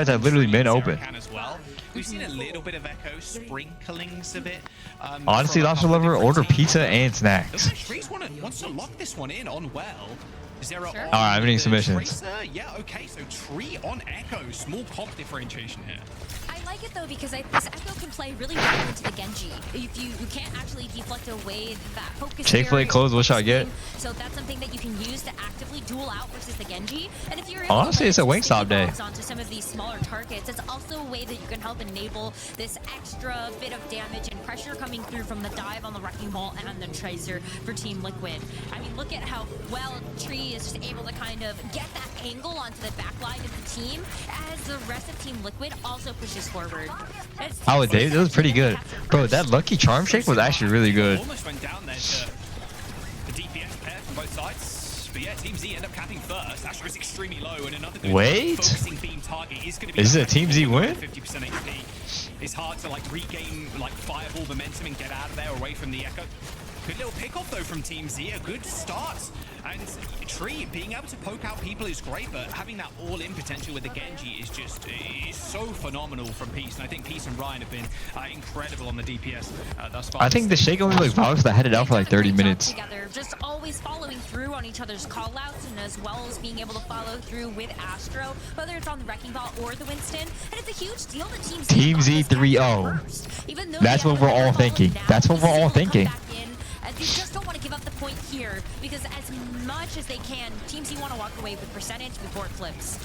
surprised that literally been open. We've seen a little bit of Echo, sprinklings of it. Honestly, Lobster Lover, order pizza and snacks. Trees wants to lock this one in on well. Zero sure. on Alright, I'm getting submissions. Yeah, okay, so Tree on Echo. Small comp differentiation here. I like it though because this Echo can play really well into the Genji. If you can't actually deflect away that focus. Chick-fil-A closed, what should I get? So that's something that you can use to actively duel out versus the Genji. And if you're Honestly, it's a Wingstop day. Onto some of these smaller targets, it's also a way that you can help enable this extra bit of damage and pressure coming through from the dive on the Wrecking Ball and the Tracer for Team Liquid. I mean, look at how well Tree is just able to kind of get that angle onto the back line of the team as the rest of Team Liquid also pushes forward. Oh, Dave, that was pretty good. Bro, that Lucky Charm shake was actually really good. Almost went down there to the DPS pair from both sides. But yeah, Team Z end up capping first. Astro is extremely low, and another good focusing beam target is going to be. Is it a Team Z win? 50% HP. It's hard to like regain like fireball momentum and get out of there away from the Echo. Good little pick off though from Team Z. A good start. And Tree being able to poke out people is great, but having that all-in potential with the Genji is just so phenomenal from Peace. And I think Peace and Ryan have been incredible on the DPS thus far. I think the shake only like Vox that had it out for like 30 minutes. Together, just always following through on each other's call-outs, and as well as being able to follow through with Astro, whether it's on the Wrecking Ball or the Winston. And it's a huge deal that Team Z 3-0. That's what we're all thinking. That's what we're all thinking. They just don't want to give up the point here because as much as they can, Team Z want to walk away with percentage before it flips.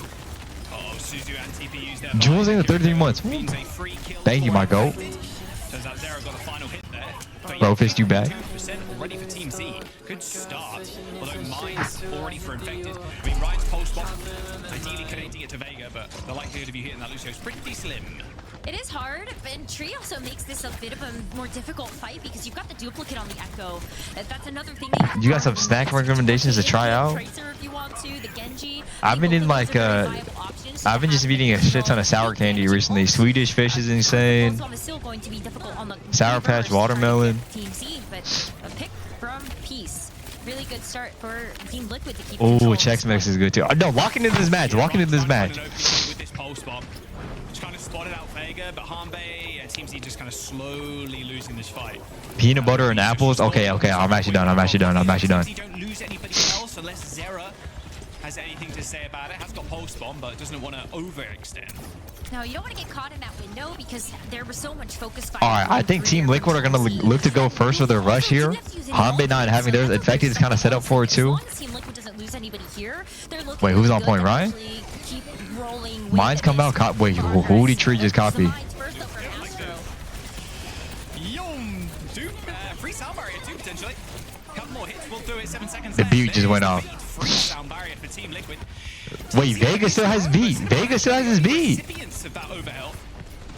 Oh, Suzu and TP used their Jules in the 13 months. Thank you, my goat. Turns out Zero got a final hit there. Bro, fist you back. 2% already for Team Z. Good start. Although mine's already for infected. I mean, Ryan's pulse bomb, ideally connecting it to Vega, but the likelihood of you hitting that Lucio is pretty slim. It is hard, and Tree also makes this a bit of a more difficult fight because you've got the duplicate on the Echo. That's another thing that you got some snack recommendations to try out? I've been in like I've been just eating a shit ton of sour candy recently. Swedish Fish is insane. Sour Patch watermelon. Team Z, but a pick from Peace. Really good start for Team Liquid to keep. Oh, Chex Mix is good too. No, walking into this match. Walking into this match. With this pulse bomb. Kind of spotted out Vega, but Hanbei seems to be just kind of slowly losing this fight. Peanut butter and apples. Okay, I'm actually done. I'm actually done. Don't lose anybody else unless Zera has anything to say about it. Has got pulse bomb, but doesn't want to overextend. No, you don't want to get caught in that window because there was so much focus. All right, I think Team Liquid are gonna look to go first with their rush here. Hanbei not having theirs infected is kind of set up for it too. Wait, who's on point, Ryan? Mine's come out. Wait, who did Tree just copy? Free sound barrier too, potentially. Couple more hits will do it. 7 seconds. The beat just went off. Free sound barrier for Team Liquid. Wait, Vega still has beat. Vega still has his beat. Recipients of that overhealth.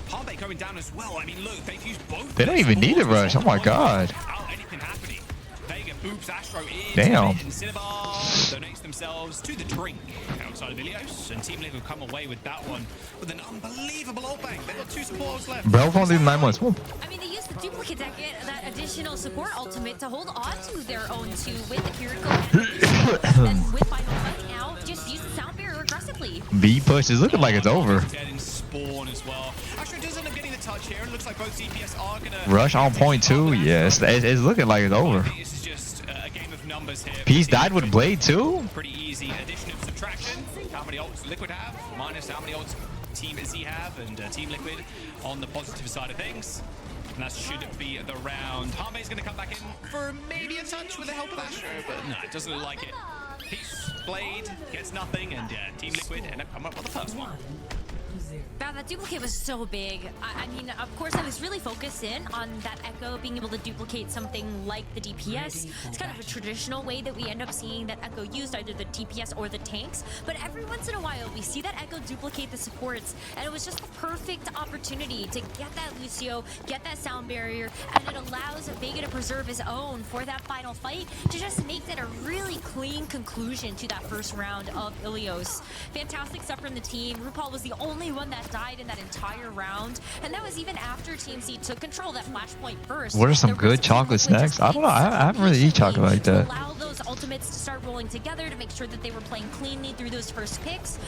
Hanbei going down as well. I mean, look, they've used both. They don't even need a rush. Oh my god. Anything happening. Vega boops Astro in. Damn. And Cinnabar donates themselves to the drink outside of Ilios, and Team Liquid come away with that one with an unbelievable ult bank. They've got 2 supports left. Bro, only 9 months. Whoop. I mean, they used the duplicate that get that additional support ultimate to hold on to their own 2 with the Kiriko and with final fight now. Just use the sound barrier aggressively. B push is looking like it's over. Dead in spawn as well. Astro does end up getting the touch here, and looks like both DPS are gonna rush on point too. Yes, it's looking like it's over. This is just a game of numbers here. Peace died with Blade too. Pretty easy addition and subtraction. How many ults Liquid have minus how many ults Team Z have, and Team Liquid on the positive side of things. And that should be the round. Hanbei's going to come back in for maybe a touch with the help of Astro, but no, it doesn't look like it. Peace, Blade, gets nothing, and Team Liquid end up coming up with the first one. God, that duplicate was so big. I mean, of course, I was really focused in on that Echo being able to duplicate something like the DPS. It's kind of a traditional way that we end up seeing that Echo used, either the DPS or the tanks. But every once in a while, we see that Echo duplicate the supports, and it was just the perfect opportunity to get that Lucio, get that sound barrier, and it allows Vega to preserve his own for that final fight to just make that a really clean conclusion to that first round of Ilios. Fantastic stuff from the team. RuPaul was the only only one that died in that entire round, and that was even after Team Z took control of that flashpoint first. What are some good chocolate snacks? I don't know. I haven't really eaten chocolate like that. Allow those ultimates to start rolling together to make sure that they were playing cleanly through those first picks,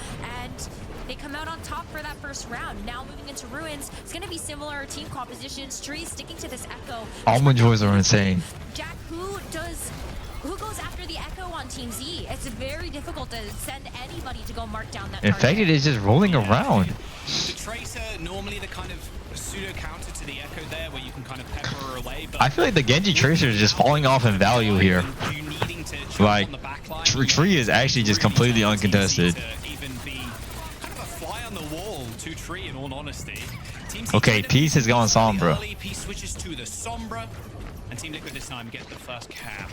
and they come out on top for that first round. Now moving into Ruins, it's going to be similar team compositions. Tree sticking to this Echo. Almond joys are insane. Jack, who goes after the Echo on Team Z? It's very difficult to send anybody to go mark down that target. Infected is just rolling around. The Tracer, normally the kind of pseudo counter to the Echo there, where you can kind of pepper her away. But I feel like the Genji Tracer is just falling off in value here. Like, Tree is actually just completely uncontested. Tree, in all honesty. Okay, Peace has gone Sombra. Peace switches to the Sombra, and Team Liquid this time get the first cap.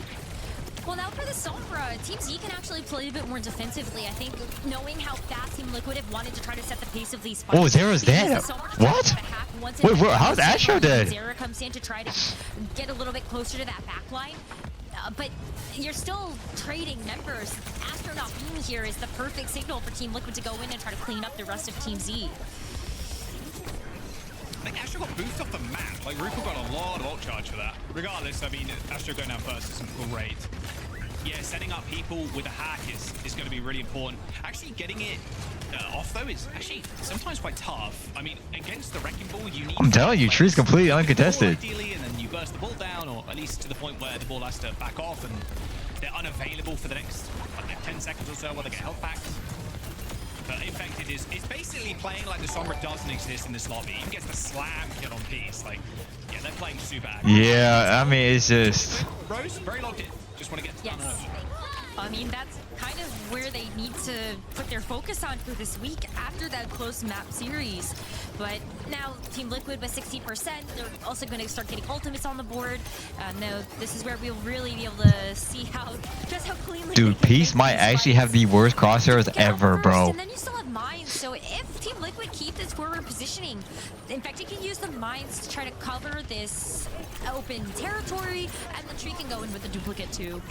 Well, now for the Sombra, Team Z can actually play a bit more defensively. I think knowing how fast Team Liquid have wanted to try to set the pace of these fights. Oh, Zera's dead. What? Wait, how's Astro dead? Zera comes in to try to get a little bit closer to that backline. But you're still trading members. Astronaut being here is the perfect signal for Team Liquid to go in and try to clean up the rest of Team Z. I think Astro got boosted off the map. Like, Ruko got a lot of ult charge for that. Regardless, I mean, Astro going down first isn't great. Yeah, setting up people with a hack is going to be really important. Actually, getting it off, though, is actually sometimes quite tough. I mean, against the Wrecking Ball, you need... I'm telling you, Tree's completely uncontested. Ideally, and then you burst the ball down, or at least to the point where the ball has to back off, and they're unavailable for the next, like, 10 seconds or so while they get health packs. But Infected is basically playing like the Sombra doesn't exist in this lobby. He gets the slam kill on Peace. Like, yeah, they're playing super bad. Yeah, I mean, it's just... Rose, very logged in. Just want to get to Yes. I mean, that's kind of where they need to put their focus on for this week after that close map series. But now Team Liquid with 60%, they're also going to start getting ultimates on the board. Now this is where we'll really be able to see just how cleanly. Dude, Peace might actually have the worst crosshairs ever, bro. And then you still have mines. So if Team Liquid keep this forward positioning, Infected can use the mines to try to cover this open territory, and the Tree can go in with the duplicate too.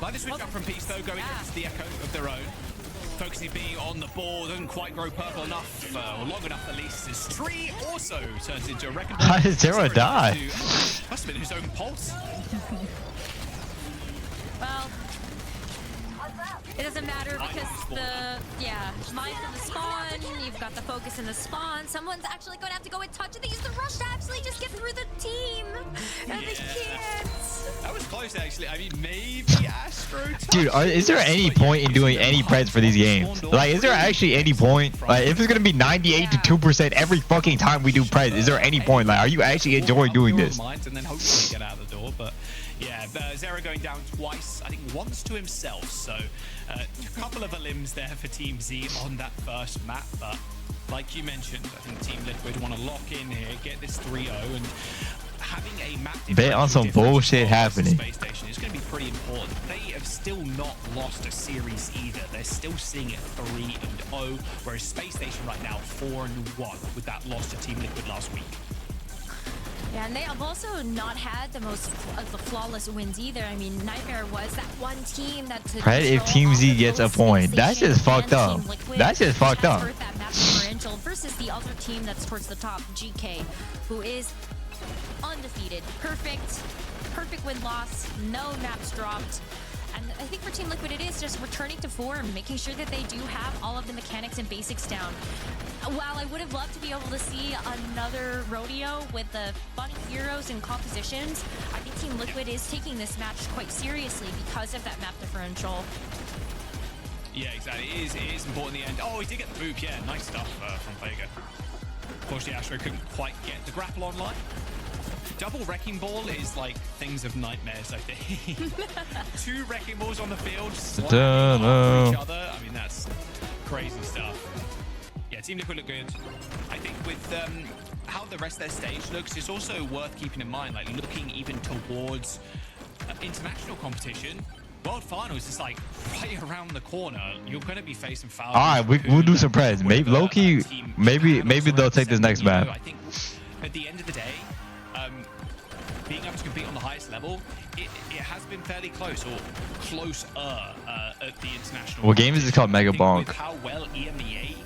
Like the switch up from Peace, though, going into the Echo of their own. Focusing being on the ball, doesn't quite grow purple enough, or long enough at least. This Tree also turns into a Wrecking Ball. How did Zero die? Must have been his own pulse. Well, it doesn't matter because mine from the spawn, you've got the focus in the spawn. Someone's actually going to have to go and touch it. They use the rush to actually just get through the team. And they can't. That was close, actually. I mean, maybe Astro. Dude, is there any point in doing any preds for these games? Like, is there actually any point? Like, if it's gonna be 98 to 2% every fucking time we do preds, is there any point? Like, are you actually enjoying doing this? And then hopefully get out the door, but yeah, Zera going down twice. I think once to himself. So a couple of limbs there for Team Z on that first map, but like you mentioned, I think Team Liquid want to lock in here, get this 3-0, and having a map bet on some bullshit happening. Space Station is going to be pretty important. They have still not lost a series either. They're still seeing it 3-0, whereas Space Station right now 4-1 with that loss to Team Liquid last week. Yeah, and they have also not had the most of the flawless wins either. I mean, Nightmare was that one team that took right, if Team Z gets a point, that's just fucked up. That's just fucked up. That map differential versus the other team that's towards the top, GK, who is undefeated. Perfect win-loss, no maps dropped. And I think for Team Liquid, it is just returning to form, making sure that they do have all of the mechanics and basics down. While I would have loved to be able to see another rodeo with the fun heroes and compositions, I think Team Liquid is taking this match quite seriously because of that map differential. Yeah, exactly. It is important in the end. Oh, he did get the boop. Yeah, nice stuff from Vega. Unfortunately, Astro couldn't quite get the grapple online. Double Wrecking Ball is like things of nightmares, I think. 2 Wrecking Balls on the field, slamming off each other. I mean, that's crazy stuff. Yeah, Team Liquid look good. I think with how the rest of their stage looks, it's also worth keeping in mind, like looking even towards international competition. World Finals is like right around the corner. You're going to be facing Falcon. All right, we'll do some preds. Maybe low-key, maybe they'll take this next map. I think at the end of the day, being able to compete on the highest level, it has been fairly close, or closer at the international. What game is this called? Mega Bonk. With how well EMEA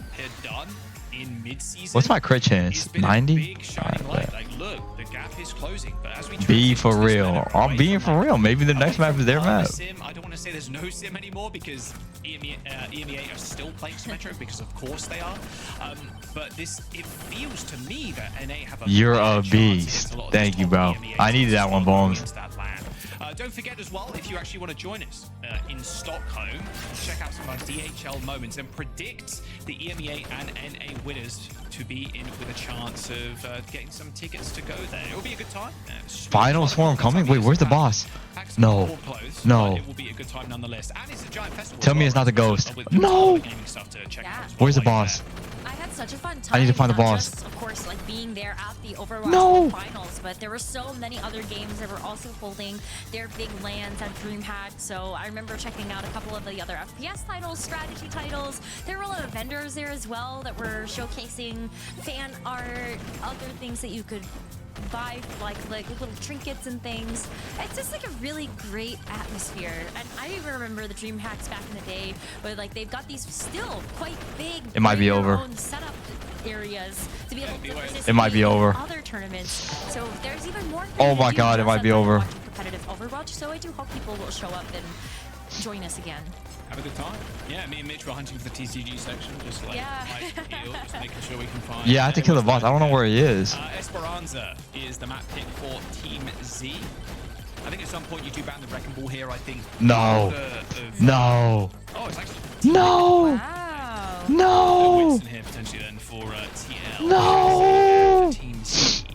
done in mid-season. What's my crit chance? 90? Big shining light. Like, look, the gap is closing. But as we Be for real. I'm being for real. Maybe the next map is their map. Sim, I don't want to say there's no sim anymore because EMEA are still playing Symmetro because of course they are. But it feels to me that NA have a You're better a chance beast. against a lot of Thank these you, top bro. EMEA I needed teams that one, as Bones. against that land. Don't forget as well, if you actually want to join us in Stockholm, check out some of our DHL moments and predict the EMEA and NA winners to be in with a chance of getting some tickets to go there. It will be a good time. Final swarm coming? Wait, where's the boss? No. No. It will be a good time nonetheless. And it's a giant festival. Tell me it's not the ghost. No. Where's the boss? I had such a fun time. I need to find the not boss. Just, of course, like being there at the Overwatch No. finals, but there were so many other games that were also holding their big lands at DreamHack. So I remember checking out a couple of the other FPS titles, strategy titles. There were a lot of vendors there as well that were showcasing fan art, other things that you could buy, like little trinkets and things. It's just like a really great atmosphere. And I even remember the DreamHacks back in the day where like they've got these still quite big, It might be bring your over. own setup areas to be able to participate It might be in over. other tournaments. So there's even more. Oh my God, it might be over. Competitive Overwatch. So I do hope people will show up and join us again. Have a good time. Yeah, me and Mitch were hunting for the TCG section, just like eel, just making sure we can find. Yeah, I have to kill the boss. I don't know where he is. Esperança is the map pick for Team Z. I think at some point you do ban the Wrecking Ball here. I think. No. No. Oh, it's actually. No. Wow. No. Winston here potentially then for TL. No. For Team Z.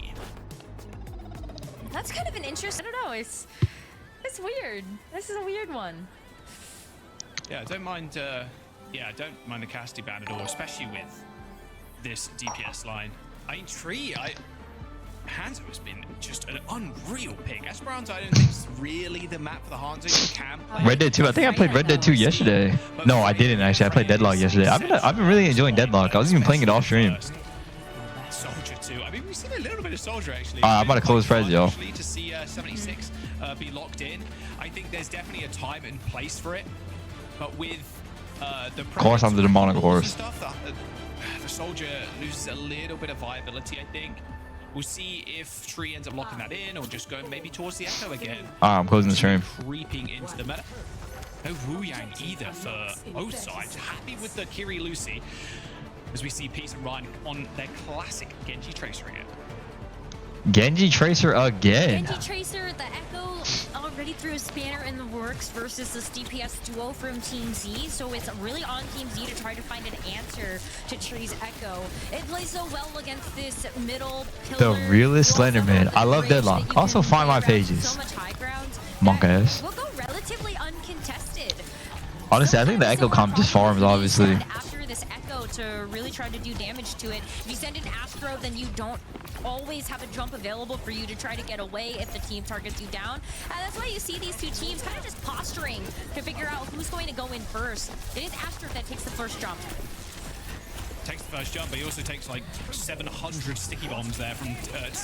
That's kind of an interesting. I don't know. It's weird. This is a weird one. Yeah, I don't mind. I don't mind the Cassidy ban at all, especially with this DPS line. I mean, Hanzo has been just an unreal pick. Esperança, I don't think is really the map for the Hanzo. You can play Red Dead 2. I think I played Red Dead 2 yesterday. No, I didn't actually. I played Deadlock yesterday. I've been really enjoying Deadlock. I was even playing it off stream. Soldier 2. I mean, we've seen a little bit of Soldier actually. I'm about to close Prez, yo. To see 76 be locked in. I think there's definitely a time and place for it. But with the Of course, I'm the demonic horse. Stuff, the Soldier loses a little bit of viability, I think. We'll see if Tree ends up locking that in or just going maybe towards the Echo again. I'm closing the stream. Creeping into the meta. No Wu Yang either for both sides. Happy with the Kiri Lucy as we see Peace and Ryan on their classic Genji Tracer again. Genji Tracer again. Genji Tracer, the Echo already threw a spanner in the works versus this DPS duo from Team Z, so it's really on Team Z to try to find an answer to Tree's Echo. It plays so well against this middle pillar. The realest Slenderman. I love Deadlock. Also find my pages. So much high ground. Monk ass. We'll go relatively uncontested. Honestly, I think the Echo comp just farms, obviously. After this Echo to really try to do damage to it. If you send an Astro, then you don't always have a jump available for you to try to get away if the team targets you down. And that's why you see these two teams kind of just posturing to figure out who's going to go in first. It is Astro that takes the first jump. Takes the first jump, but he also takes like 700 sticky bombs there from.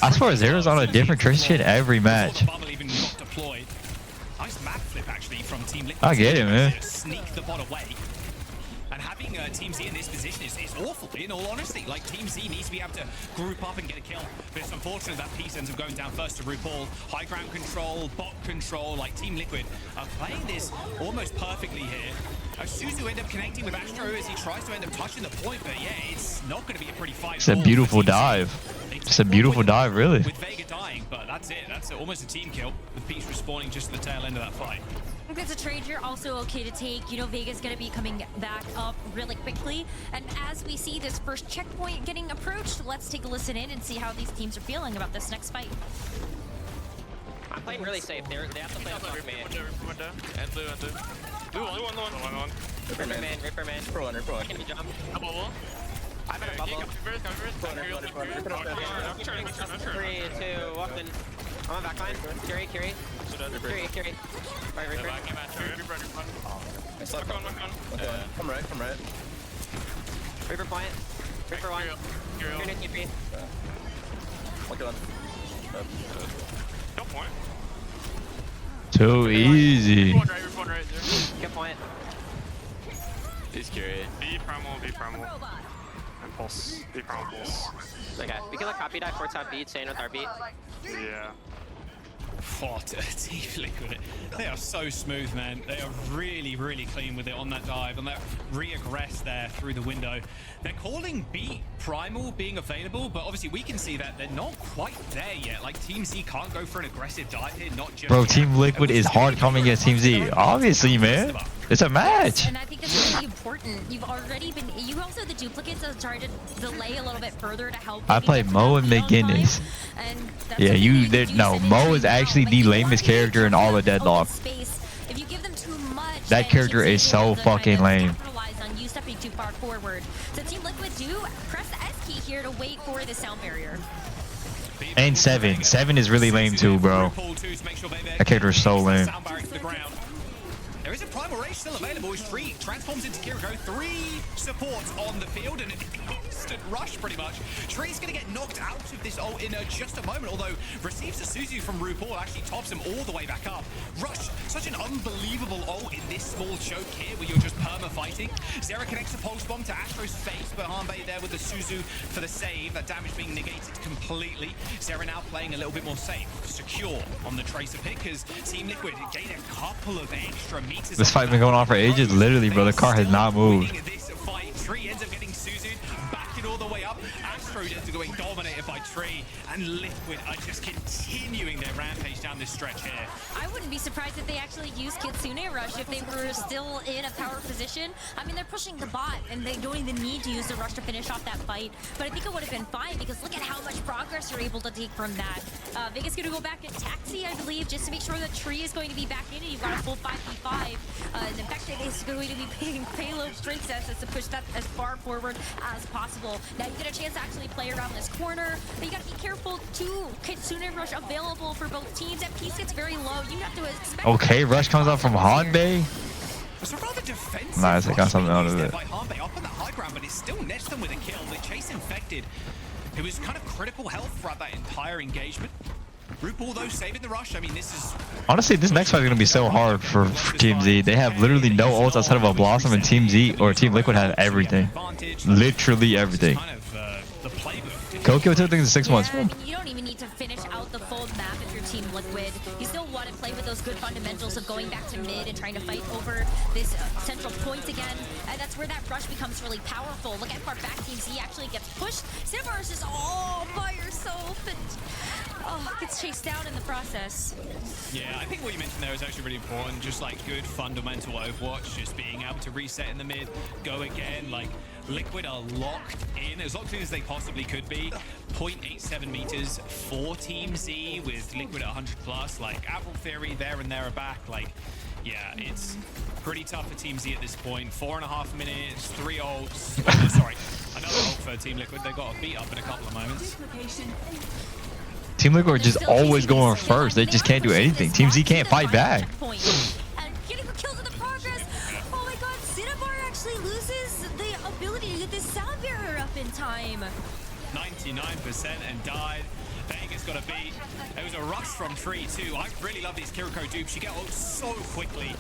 I swear Zero's on a different Tracer shit every match. Bubble even got deployed. Nice map flip actually from Team Liquid. I get it, man. Sneak the bot away. And having Team Z in this position is awful, in all honesty. Like, Team Z needs to be able to group up and get a kill. But it's unfortunate that Peace ends up going down first to RuPaul. High ground control, bot control, like Team Liquid are playing this almost perfectly here. Suzu end up connecting with Astro as he tries to end up touching the point, but yeah, it's not going to be a pretty fight. It's a beautiful dive. It's a beautiful dive, really. With Vega dying, but that's it. That's almost a team kill, with Peace respawning just at the tail end of that fight. I think it's a trade you're also okay to take. You know, Vega's going to be coming back up really quickly. And as we see this first checkpoint getting approached, let's take a listen in and see how these teams are feeling about this next fight. I'm playing really safe. They have to play on top of me. Window. And blue. Blue one. Ripper man. Pro. Can you jump? A bubble. I'm in a bubble. Come first. 3, 2, walk in. I'm on backline. Kiri. Right, Ripper. Come right. Ripper point. Ripper one. You're in TP. Look at no point. Too easy. One right. Good point. He's curious. Be primal. pulse. Be power pulse. Okay, we can like copy dive for top beat, chain with our beat. Yeah. What a Team Liquid. They are so smooth, man. They are really, really clean with it on that dive, on that re-aggress there through the window. They're calling B Primal being available, but obviously we can see that they're not quite there yet. Like, Team Z can't go for an aggressive dive here, not just Bro, yet. Team Liquid is hard coming against Team Z. Obviously, man. It's a match. And I think that's really important. You've already been. You also the duplicates have tried to delay a little bit further to help. I play Mo and McGinnis. Yeah, you did. No, Mo is actually the lamest character in all of Deadlock. If you give them too much, That character is so fucking lame. Capitalize on you stepping too far forward. So Team Liquid do press the S key here to wait for the sound barrier. And 7. 7 is really lame too, bro. That character is so lame. There is a Primal Rage still available as Tree transforms into Kiriko. 3 supports on the field and an instant rush pretty much. Tree's going to get knocked out of this ult in just a moment, although receives a Suzu from RuPaul, actually tops him all the way back up. Rush, such an unbelievable ult in this small choke here where you're just perma-fighting. Zera connects a pulse bomb to Astro's face, but Hanbei there with the Suzu for the save. That damage being negated completely. Zera now playing a little bit more safe, secure on the Tracer pick as Team Liquid gain a couple of extra meters. This fight been going on for ages. Literally, bro, the car has not moved. Tree ends up getting Suzu, back it all the way up. Astro ends up going dominated by Tree, and Liquid are just continuing their rampage down this stretch here. I wouldn't be surprised if they actually used Kitsune Rush if they were still in a power position. I mean, they're pushing the bot, and they don't even need to use the rush to finish off that fight. But I think it would have been fine, because look at how much progress you're able to take from that. Vegas going to go back and taxi, I believe, just to make sure that Tree is going to be back in, and you've got a full 5v5. And in fact, it is going to be paying Payload Princess to push that as far forward as possible. Now you get a chance to actually play around this corner, but you got to be careful too. Kitsune Rush available for both teams. That piece gets very low. You have to expect. Okay, Rush comes out from Hanbei. It's a rather defensive Nice, I got something out of it. by Hanbei up on the high ground, but it still nets them with a kill. They chase Infected, who was kind of critical health throughout that entire engagement. RuPaul though saving the rush. I mean, this is Honestly, this next fight is gonna be so hard for Team Z. They have literally no ults outside of a Blossom, and Team Z or Team Liquid have everything. Literally everything. kind of the playbook. Tokyo took things in 6 months. Yeah, I mean, you don't even need to finish out the full map if you're Team Liquid. You still want to play with those good fundamentals of going back to mid and trying to fight over this central point again. And that's where that rush becomes really powerful. Look at far back Team Z actually gets pushed. Cinnabar is just all by yourself and gets chased down in the process. Yeah, I think what you mentioned there is actually really important. Just like good fundamental Overwatch, just being able to reset in the mid, go again. Like Liquid are locked in as they possibly could be. 0.87 meters for Team Z with Liquid at 100 plus. Like Apple Theory there and there are back. Like, yeah, it's pretty tough for Team Z at this point. 4.5 minutes, 3 ults. Oh, sorry, another ult for Team Liquid. They got a beat up in a couple of moments. Team Liquid are just always going first. They just can't do anything. Team Z can't fight back. And getting the kills in the progress. Oh my god, Cinnabar actually loses the ability to get this sound barrier up in time. 99% and died. Vega's got a beat. There was a rush from Tree too. I really love these Kiriko dupes. You get ult so quickly.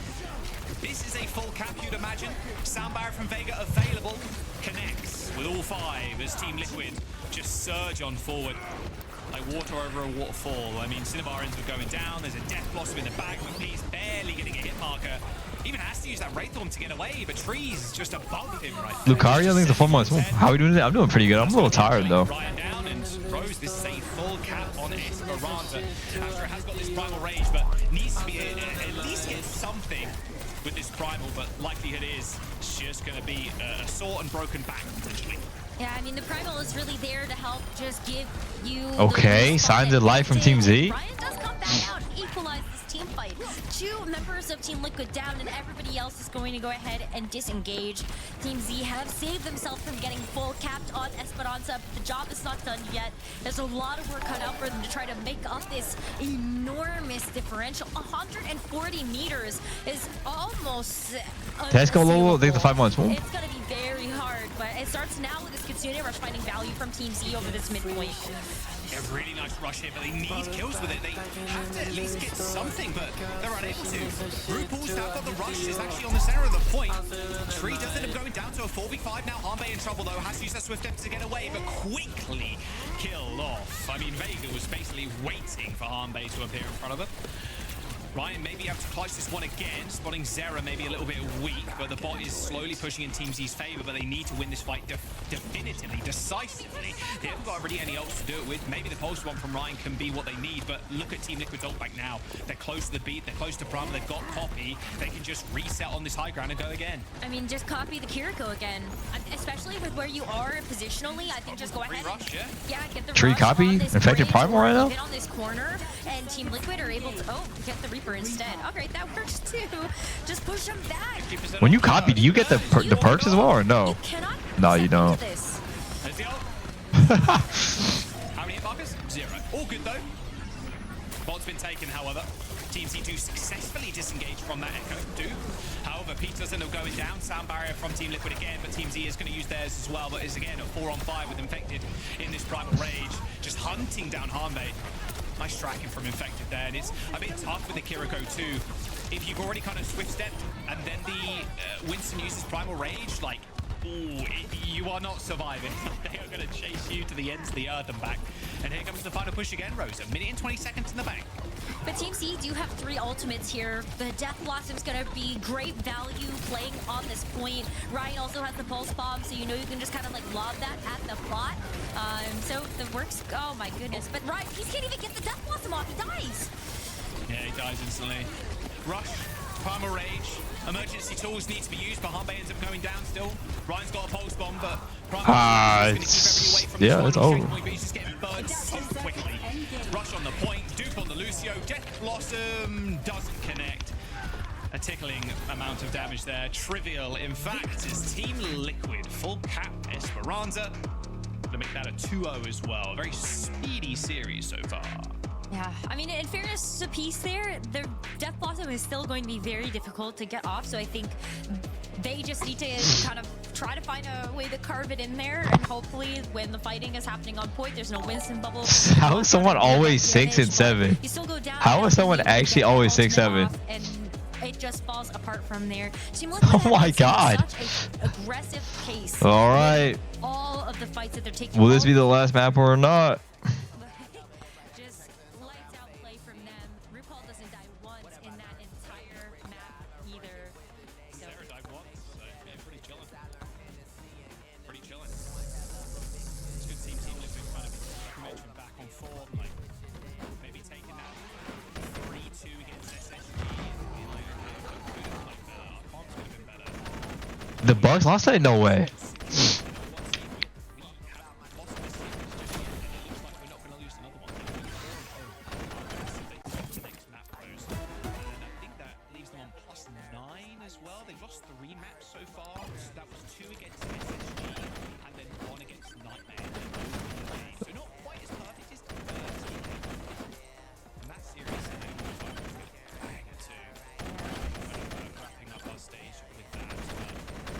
This is a full cap, you'd imagine. Sound barrier from Vega available. Connects with all 5 as Team Liquid just surge on forward. Like water over a waterfall. I mean, Cinnabar ends up going down. There's a Death Blossom in the back with Peace barely getting a hit marker. Even has to use that Wraithorn to get away, but Tree's just above him right now. Lucario, I think the 4 months. How are we doing today? I'm doing pretty good. I'm a little tired though. Ryan down and throws this safe full cap on Esperança. Astro has got this Primal Rage, but needs to be at least get something with this Primal, but likelihood is it's just going to be a sore and broken back potentially. Yeah, I mean, the Primal is really there to help just give you... Okay, signs of life from Team Z. Ryan does come back out and equalize this team fight. 2 members of Team Liquid down, and everybody else is going to go ahead and disengage. Team Z have saved themselves from getting full capped on Esperança. The job is not done yet. There's a lot of work cut out for them to try to make up this enormous differential. 140 meters is almost... Let's go low. I think the 5 months. It's going to be very hard, but it starts now with this Kitsune Rush finding value from Team Z over this midpoint. Yeah, really nice rush here, but they need kills with it. They have to at least get something, but they're unable to. RuPaul's now got the rush. It's actually on the center of the point. Tree does end up going down to a 4v5 now. Hanbei in trouble, though. Has to use that swift step to get away, but quickly killed off. I mean, Vega was basically waiting for Hanbei to appear in front of him. Ryan may be able to clutch this one again, spotting Zera maybe a little bit weak, but the bot is slowly pushing in Team Z's favor, but they need to win this fight definitively, decisively. They haven't got really any else to do it with. Maybe the pulse one from Ryan can be what they need, but look at Team Liquid's ult back now. They're close to the beat, they're close to Prime, they've got copy. They can just reset on this high ground and go again. I mean, just copy the Kiriko again, especially with where you are positionally. I think just go ahead and get the Tree rush copy? on this Infected bridge Primal or right now? get on this corner, and Team Liquid are able to get the Reaper instead. Okay, that works too. Just push them back. When you copy, do you get the perks as well or no? You cannot No, you don't. There's the ult. How many hit markers? 0. All good though. Bot's been taken, however. Team Z do successfully disengage from that echo. However, Pete does end up going down. Sound barrier from Team Liquid again, but Team Z is going to use theirs as well. But is again a 4-on-5 with Infected in this Primal Rage, just hunting down Hanbei. Nice tracking from Infected there, and it's a bit tough with the Kiriko too. If you've already kind of swift stepped and then the Winston uses Primal Rage, like, ooh, you are not surviving. They are going to chase you to the ends of the earth and back. And here comes the final push again, Rose. 1 minute and 20 seconds in the bank. But Team C do have 3 ultimates here. The Death Blossom's gonna be great value playing on this point. Ryan also has the Pulse Bomb, so you know you can just kind of like lob that at the plot. So the works, oh my goodness. But Ryan, he can't even get the Death Blossom off, he dies. Yeah, he dies instantly. Rush, Primal Rage, emergency tools need to be used, but Hanbei ends up going down still. Ryan's got a Pulse Bomb, but Primal Rage is going to keep everybody away from yeah, this it's one over. point, but he's just getting burned so quickly. Rush on the point, dupe on the Lucio, Death Blossom doesn't connect. A tickling amount of damage there. Trivial, in fact, is Team Liquid full cap Esperança. Gonna make that a 2-0 as well. A very speedy series so far. Yeah, I mean, in fairness to Peace there, the Death Blossom is still going to be very difficult to get off, so I think they just need to kind of try to find a way to carve it in there, and hopefully when the fighting is happening on point, there's no Winston bubble. How is someone always 6 and 7? You still go down. How is someone actually always 6-7? And it just falls apart from there. Oh my God. Such an aggressive pace. All right. All of the fights that they're taking. Will this be the last map or not? Just lights out play from them. RuPaul doesn't die once in that entire map either. So Sarah died once, so yeah, pretty chilling. Pretty chilling. It's good Team Liquid kind of, like you mentioned, back on form, like maybe taking that 3-2 against SSG in like our comms could have been better. The Bucks lost that? No way.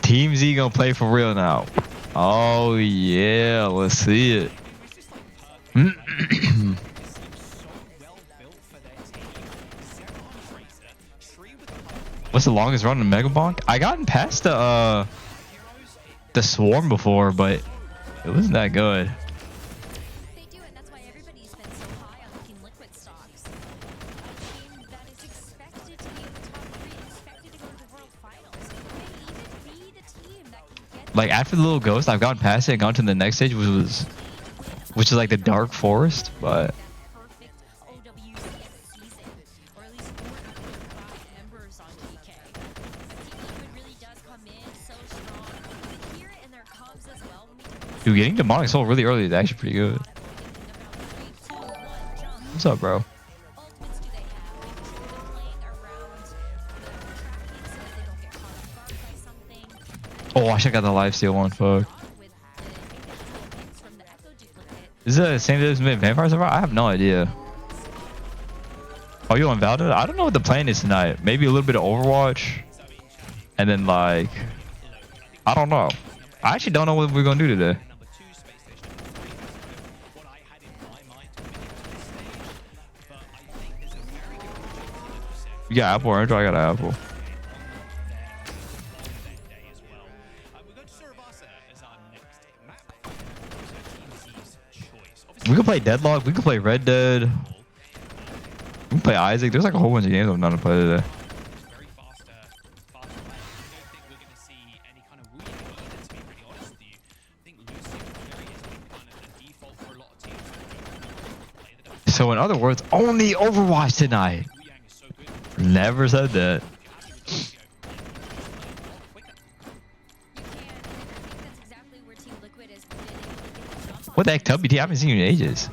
Team Z gonna play for real now. Oh yeah, let's see it. What's the longest run in Mega Bonk? I gotten past the Swarm before, but it wasn't that good. they do it. That's why everybody's been so high on the Team Liquid stocks. A team that is expected to be in the top 3, expected to go to the World Finals. May even be the team that can get Like after the little ghost, I've gotten past it and gone to the next stage, which is like the Dark Forest, but. perfect OWCS season, or at least 4 members on GK. But Team Liquid really does come in so strong. You can hear it in their comms as well. When we do Dude, getting Demonic Soul really early is actually pretty good. What's up, bro? ultimates do they have? Making sure they're playing around the tracking so that they don't get caught off guard by something. Oh, I should have got the lifesteal one. Fuck. With the picks from the Echo duplicate. Is it the same as Vampire Survivor? I have no idea. Are you on Valorant? I don't know what the plan is tonight. Maybe a little bit of Overwatch. And then like, I don't know. I actually don't know what we're gonna do today. Number 2 space station. What I had in my mind You got Apple or Android? I got an Apple. We can play Deadlock. We can play Red Dead. We can play Isaac. There's like a whole bunch of games I'm not to play today. So in other words, only Overwatch tonight. Never said that. What the heck, Tubby? I haven't seen you in ages.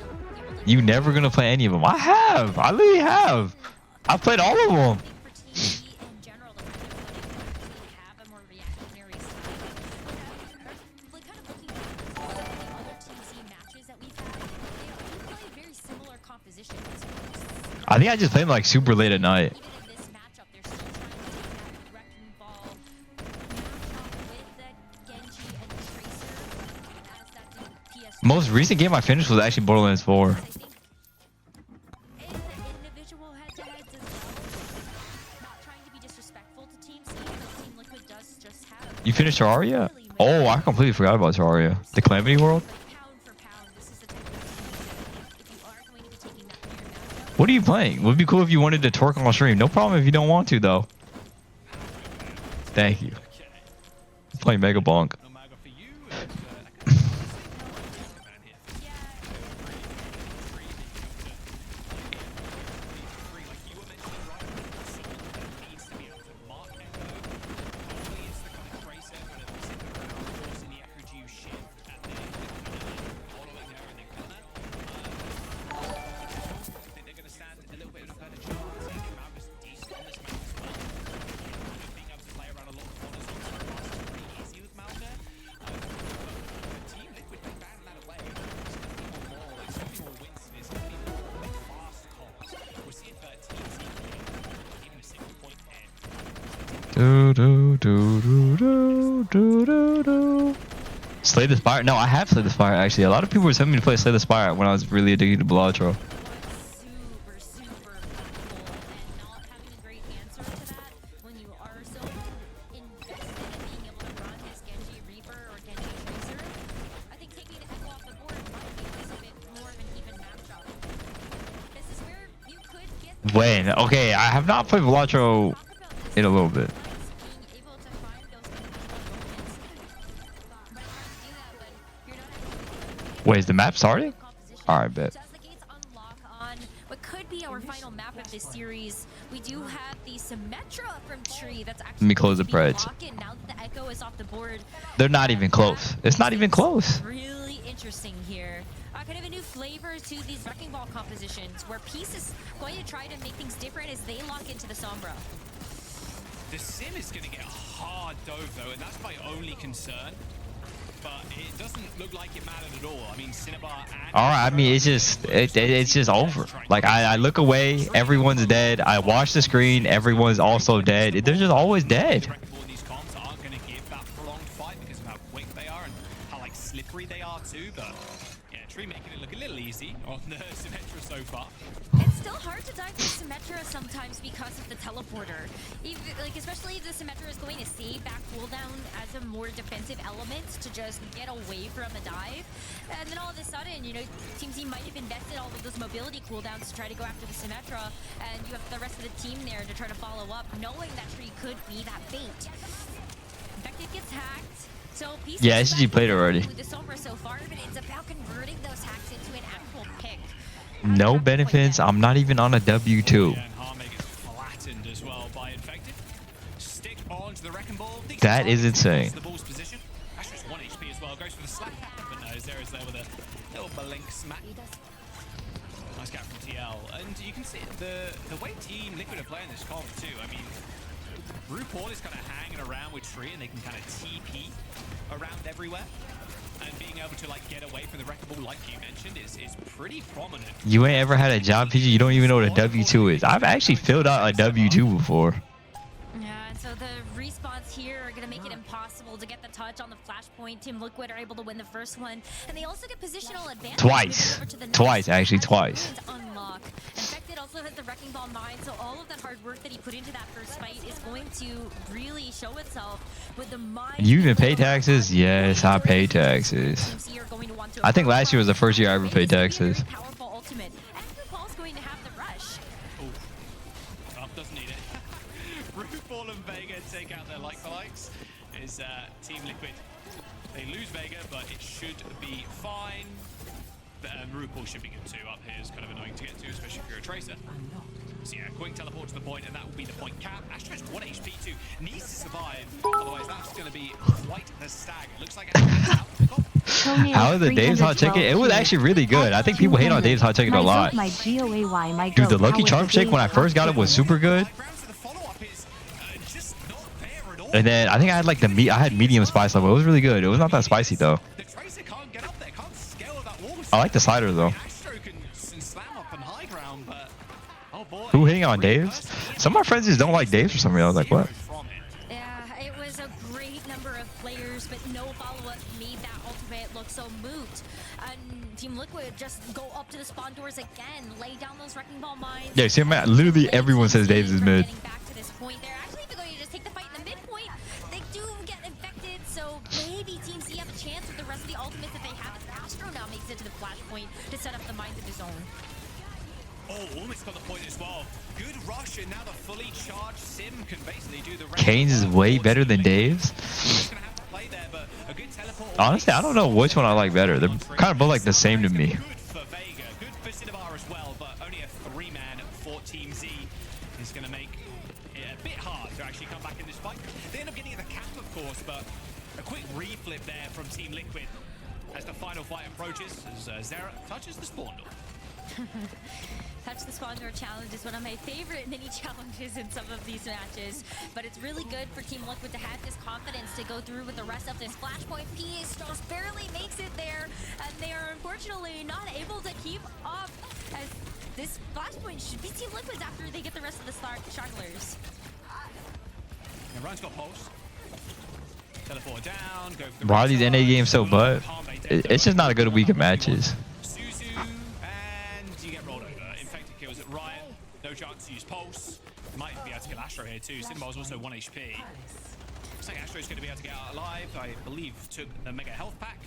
You never gonna play any of them? I have. I literally have. I've played all of them. I think I just played them like super late at night. Most recent game I finished was actually Borderlands 4. You finished Terraria? Oh, I completely forgot about Terraria. The Calamity World? What are you playing? Would be cool if you wanted to twerk on stream. No problem if you don't want to, though. Thank you. I'm playing Mega Bonk. Slay the Spire? No, I have Slay the Spire actually. A lot of people were telling me to play Slay the Spire when I was really addicted to Belatro. When? Okay, I have not played Belatro in a little bit. Wait, is the map starting? Alright, bet. What could be our final map of this series. We do have the Symmetra from Tree that's actually Let me close the Preds. now that the Echo is off the board. They're not even close. It's not even close. Really interesting here. Kind of a new flavor to these Wrecking Ball compositions where Peace is going to try to make things different as they lock into the Sombra. The Sim is going to get hard dove though, and that's my only concern. But it doesn't look like it mattered at all. I mean, Cinnabar and... Alright, I mean, it's just over. Like, I look away, everyone's dead. I watch the screen, everyone's also dead. They're just always dead. These comps aren't going to give that prolonged fight because of how quick they are and how, like, slippery they are too, but... Tree making it look a little easy on the Symmetra so far. It's still hard to dive into Symmetra sometimes because of the teleporter. Especially if the Symmetra is going to save that cooldown as a more defensive element to just get away from a dive. And then all of a sudden, you know, Team Z might have invested all of those mobility cooldowns to try to go after the Symmetra, and you have the rest of the team there to try to follow up, knowing that Tree could be that bait. Infected gets hacked. So yeah, SG played already. With the Sombra so far, but it's about converting those hacks into an actual pick. No benefits. I'm not even on a W2. That is insane. The ball's position. That's just 1 HP as well. Goes for the slap, but no, Zera's there with a little blink smack. Nice cap from TL, and you can see the way Team Liquid are playing this comp too. I mean, RuPaul is kind of hanging around with Tree, and they can kind of TP around everywhere. And being able to like get away from the wrecking ball, like you mentioned, is pretty prominent. You ain't ever had a job, PG. You don't even know what a W2 is. I've actually filled out a W2 before. Yeah, and so the respawns here are gonna make it impossible to get the touch on the flashpoint. Team Liquid are able to win the first one, and they also get positional advantage. Twice, actually twice. Unlock. Infected also has the Wrecking Ball mine, so all of that hard work that he put into that first fight is going to really show itself with the mine. You even pay taxes? Yes, I pay taxes. I think last year was the first year I ever paid taxes. Powerful ultimate. And RuPaul's going to have the rush. Doesn't need it. RuPaul and Vega take out their like-for-likes. Is Team Liquid. They lose Vega, but it should be fine. RuPaul should be good too. Up here is kind of annoying to get to, especially if you're a tracer. So yeah, quick teleport to the point, and that will be the point cap. Astro's 1 HP too. Needs to survive, otherwise that's going to be quite the stag. It looks like how is the Dave's hot chicken? It was actually really good. I think people hate on Dave's hot chicken a lot. Dude, the Lucky Charm shake when I first got it was super good. And then I think I had like I had medium spice level. It was really good. It was not that spicy though. I like the slider though. Who hitting on Dave's? Some of my friends just don't like Dave's for some reason. I was like, what? Yeah, it was a great number of players, but no follow-up made that ultimate look so moot. And Team Liquid just go up to the spawn doors again, lay down those Wrecking Ball mines. Yeah, see, man, literally everyone says Dave's is mid. Back to this point, they're actually going to just take the fight in the midpoint. They do get infected, so maybe Team Z have a chance with the rest of the ultimates that they have. Astro now makes it to the flashpoint to set up the mines of his own. Oh, almost got the point as well. Good rush, and now the fully charged Sim can basically do the rest. Kane's is way better than Dave's. Honestly, I don't know which one I like better. They're kind of both like the same to me. Good for Vega, good for Cinnabar as well, but only a 3-man for Team Z is going to make it a bit hard to actually come back in this fight. They end up getting the cap, of course, but a quick reflip there from Team Liquid as the final fight approaches, as Zera touches the spawn door. Touch the spawn door challenge is one of my favorite mini challenges in some of these matches, but it's really good for Team Liquid to have this confidence to go through with the rest of this flashpoint piece. Just barely makes it there, and they are unfortunately not able to keep up, as this flashpoint should be Team Liquid's after they get the rest of the stragglers. And Ryan's got pulse. Teleport down, go for the Why are these NA games so butt? It's just not a good week of matches. Ryan, no chance to use pulse. Might be able to kill Astro here too. Cinnabar's also 1 HP. Looks like Astro's going to be able to get out alive. I believe took the mega health pack.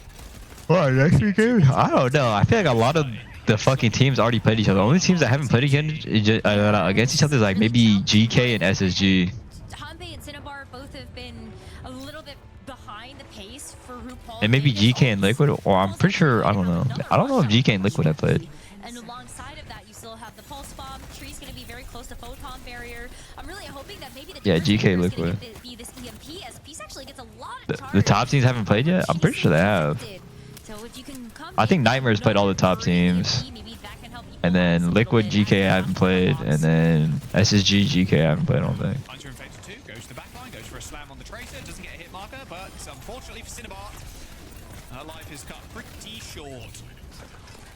What, next weekend? I don't know. I feel like a lot of the fucking teams already played each other. The only teams that haven't played against each other is like maybe GK and SSG. Hanbei and Cinnabar both have been a little bit behind the pace for RuPaul. And maybe GK and Liquid, or I'm pretty sure, I don't know. I don't know if GK and Liquid have played. And alongside of that, you still have the pulse bomb. Tree's going to be very close to photon barrier. I'm really hoping that maybe the GK Liquid. Be this EMP, as Peace actually gets a lot of The top teams haven't played yet? I'm pretty sure they have. So if you can come I think Nightmare's played all the top teams. And then Liquid GK I haven't played, and then SSG GK I haven't played, I don't think. Hunter infected 2 goes to the backline, goes for a slam on the tracer, doesn't get a hit marker, but unfortunately for Cinnabar, her life is cut pretty short.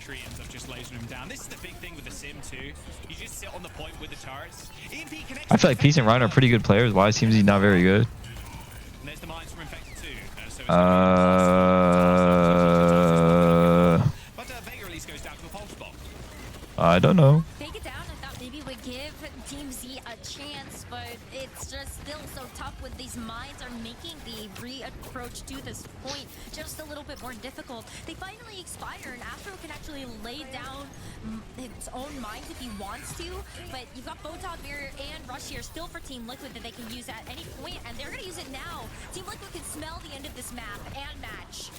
Tree ends up just lasering him down. This is the big thing with the Sim too. You just sit on the point with the turrets. I feel like Peace and Ryan are pretty good players. Why seems he not very good? And there's the mines from infected 2. But Vega at least goes down to a pulse bomb. I don't know. Fake it down, I thought maybe would give Team Z a chance, but it's just still so tough when these mines are making the re-approach to this point just a little bit more difficult. They finally expire, and Astro can actually lay down its own mines if he wants to, but you've got Photon Mirror and Rush here still for Team Liquid that they can use at any point, and they're going to use it now. Team Liquid can smell the end of this map and match.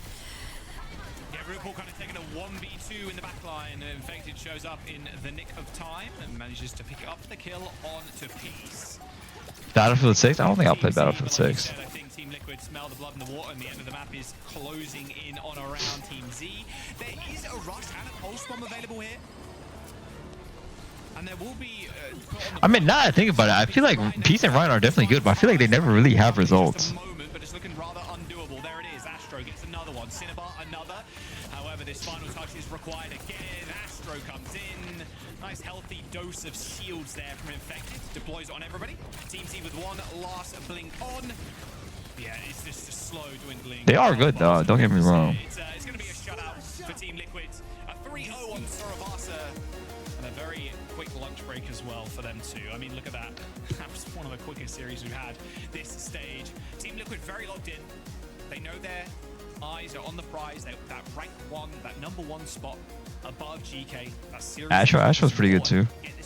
Yeah, RuPaul kind of taking a 1v2 in the backline. Infected shows up in the nick of time and manages to pick up the kill on to Peace. Battlefield 6? I don't think I'll play Battlefield 6. I think Team Liquid smell the blood in the water, and the end of the map is closing in on around Team Z. There is a rush and a pulse bomb available here. And there will be... I mean, now that I think about it, I feel like Peace and Ryan are definitely good, but I feel like they never really have results. But it's looking rather undoable. There it is. as Astro gets another one. Cinnabar, another. However, this final touch is required again. Astro comes in. Nice healthy dose of shields there from Infected. Deploys on everybody. Team Z with one last blink on. Yeah, it's just a slow dwindling. They are good though, don't get me wrong. It's going to be a shutout for Team Liquid. A 3-0 on Sorabasa. And a very quick lunch break as well for them too. I mean, look at that. That was one of the quickest series we've had this stage. Team Liquid very locked in. They know their eyes are on the prize. That rank 1, that number 1 spot above GK. That's serious. Astro's pretty good too. Get this